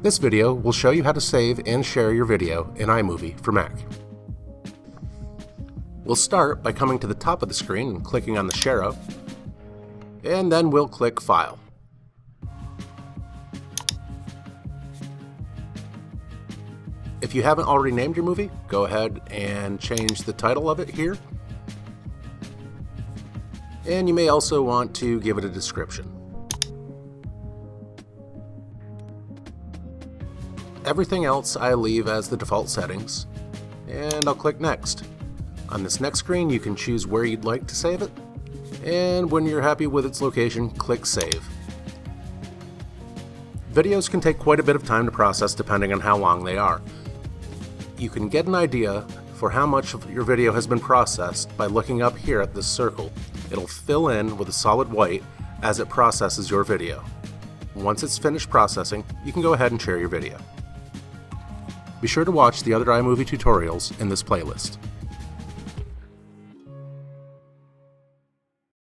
This video will show you how to save and share your video in iMovie for Mac. We'll start by coming to the top of the screen and clicking on the Share Out, and then we'll click File. If you haven't already named your movie, go ahead and change the title of it here. And you may also want to give it a description. Everything else I leave as the default settings, and I'll click Next. On this next screen, you can choose where you'd like to save it, and when you're happy with its location, click Save. Videos can take quite a bit of time to process depending on how long they are. You can get an idea for how much of your video has been processed by looking up here at this circle. It'll fill in with a solid white as it processes your video. Once it's finished processing, you can go ahead and share your video. Be sure to watch the other iMovie tutorials in this playlist.